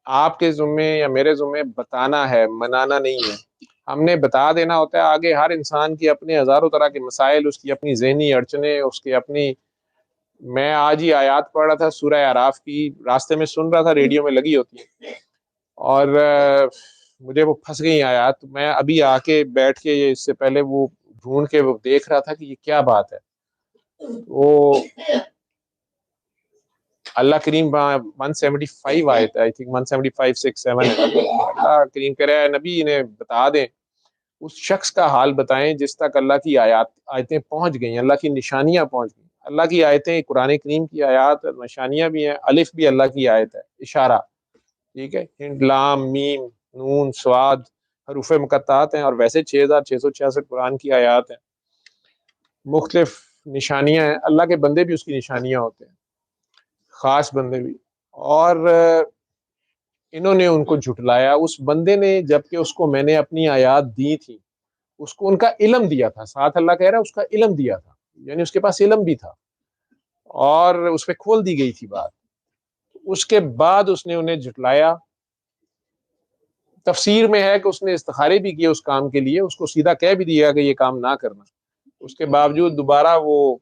آپ کے ذمے یا میرے ذمے بتانا ہے، منانا نہیں ہے۔ ہم نے بتا دینا ہوتا ہے، آگے ہر انسان کی اپنے ہزاروں طرح کے مسائل، اس کی اپنی ذہنی اڑچنیں، اس کی اپنی۔ میں آج ہی آیات پڑھ رہا تھا سورہ اعراف کی، راستے میں سن رہا تھا، ریڈیو میں لگی ہوتی ہے، اور مجھے وہ پھنس گئی آیات۔ میں ابھی آ کے بیٹھ کے اس سے پہلے وہ ڈھونڈ کے وہ دیکھ رہا تھا کہ یہ کیا بات ہے۔ وہ اللہ کریم 175 آئے تھے، آئی تھنک 175 6 7 ہے۔ اللہ کریم کہہ رہا ہے نبی انہیں بتا دیں، اس شخص کا حال بتائیں جس تک اللہ کی آیتیں پہنچ گئیں، اللہ کی نشانیاں پہنچ گئیں۔ اللہ کی آیتیں قرآن کریم کی آیات نشانیاں بھی ہیں، الف بھی اللہ کی آیت ہے، اشارہ، ٹھیک ہے، ہند لام میم نون سواد حروف مقطعات ہیں، اور ویسے 6666 قرآن کی آیات ہیں، مختلف نشانیاں ہیں۔ اللہ کے بندے بھی اس کی نشانیاں ہوتے ہیں، خاص بندے بھی۔ اور انہوں نے ان کو جھٹلایا، اس بندے نے، جبکہ اس کو میں نے اپنی آیات دی تھی، اس کو ان کا علم دیا تھا، ساتھ اللہ کہہ رہا ہے اس کا علم دیا تھا، یعنی اس کے پاس علم بھی تھا، اور اس پہ کھول دی گئی تھی بات۔ اس کے بعد اس نے انہیں جھٹلایا۔ تفسیر میں ہے کہ اس نے استخارے بھی کیے اس کام کے لیے، اس کو سیدھا کہہ بھی دیا کہ یہ کام نہ کرنا، اس کے باوجود دوبارہ وہ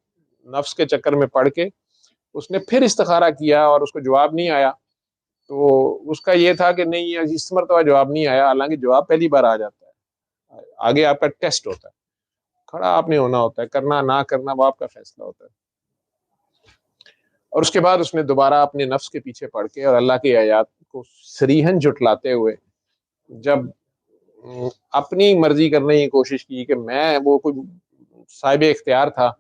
نفس کے چکر میں پڑ کے اس نے پھر استخارہ کیا اور اس کو جواب نہیں آیا۔ تو اس کا یہ تھا کہ نہیں، اس مرتبہ جواب نہیں آیا، حالانکہ جواب پہلی بار آ جاتا ہے، آگے آپ کا ٹیسٹ ہوتا ہے، کھڑا آپ نے ہونا ہوتا ہے، کرنا نہ کرنا وہ آپ کا فیصلہ ہوتا ہے۔ اور اس کے بعد اس نے دوبارہ اپنے نفس کے پیچھے پڑ کے اور اللہ کی آیات کو صریحاً جھٹلاتے ہوئے جب اپنی مرضی کرنے کی کوشش کی کہ میں، وہ کوئی صاحب اختیار تھا،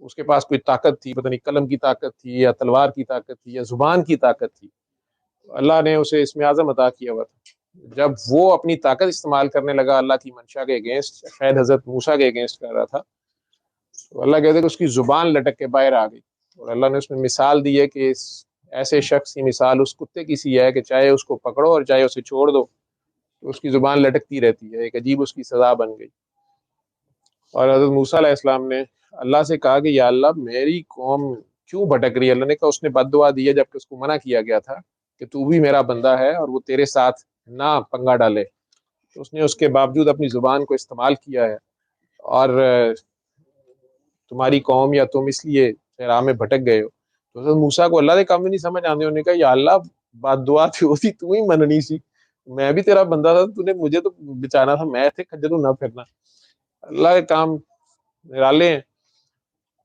اس کے پاس کوئی طاقت تھی، پتہ نہیں قلم کی طاقت تھی یا تلوار کی طاقت تھی یا زبان کی طاقت تھی، اللہ نے اسے اسم اعظم عطا کیا ہوا تھا۔ جب وہ اپنی طاقت استعمال کرنے لگا اللہ کی منشا کے اگینسٹ، شاید حضرت موسیٰ کے اگینسٹ کر رہا تھا، تو اللہ کہتے ہیں کہ اس کی زبان لٹک کے باہر آ گئی، اور اللہ نے اس میں مثال دی ہے کہ اس ایسے شخص کی مثال اس کتے کی سی ہے کہ چاہے اس کو پکڑو اور چاہے اسے چھوڑ دو تو اس کی زبان لٹکتی رہتی ہے، ایک عجیب اس کی سزا بن گئی۔ اور حضرت موسیٰ علیہ السلام نے اللہ سے کہا کہ یا اللہ میری قوم کیوں بھٹک رہی ہے؟ اللہ نے کہا اس نے بد دعا دی ہے جبکہ اس کو منع کیا گیا تھا کہ تو بھی میرا بندہ ہے اور وہ تیرے ساتھ نہ پنگا ڈالے، تو اس نے اس کے باوجود اپنی زبان کو استعمال کیا ہے، اور تمہاری قوم یا تم اس لیے راہ میں بھٹک گئے ہو۔ تو حضرت موسیٰ کو اللہ کے کام میں نہیں سمجھ آنے، انہوں نے کہا یا اللہ بد دعا تھی ہوتی تو ہی مننی سی، میں بھی تیرا بندہ تھا، تو نے مجھے تو بچانا تھا، میں تھے کھجروں نہ پھرنا۔ اللہ کے کام نرالے ہیں۔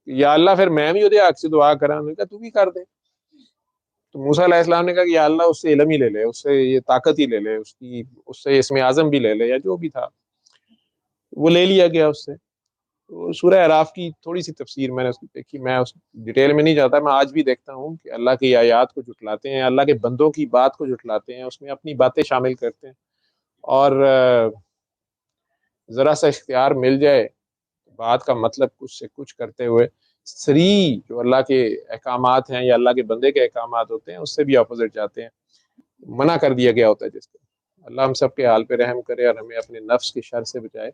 یا اللہ پھر میں بھی وہ حق سے دعا کرا، انہوں نے کہا تو بھی کر دے۔ تو موسیٰ علیہ السلام نے کہا کہ یا اللہ اس سے علم ہی لے لے، اس سے یہ طاقت ہی لے لے، اس سے اسم اعظم بھی لے لے، یا جو بھی تھا وہ لے لیا گیا اس سے۔ تو سورہ اعراف کی تھوڑی سی تفسیر میں نے اس کی دیکھی، میں اس ڈیٹیل میں نہیں جاتا، میں آج بھی دیکھتا ہوں کہ اللہ کی آیات کو جھٹلاتے ہیں، اللہ کے بندوں کی بات کو جھٹلاتے ہیں، اس میں اپنی باتیں شامل کرتے ہیں، اور ذرا سا اختیار مل جائے بات کا مطلب کچھ سے کچھ کرتے ہوئے سری جو اللہ کے احکامات ہیں یا اللہ کے بندے کے احکامات ہوتے ہیں اس سے بھی اپوزٹ جاتے ہیں، منع کر دیا گیا ہوتا ہے جس کو۔ اللہ ہم سب کے حال پہ رحم کرے اور ہمیں اپنے نفس کی شر سے بچائے۔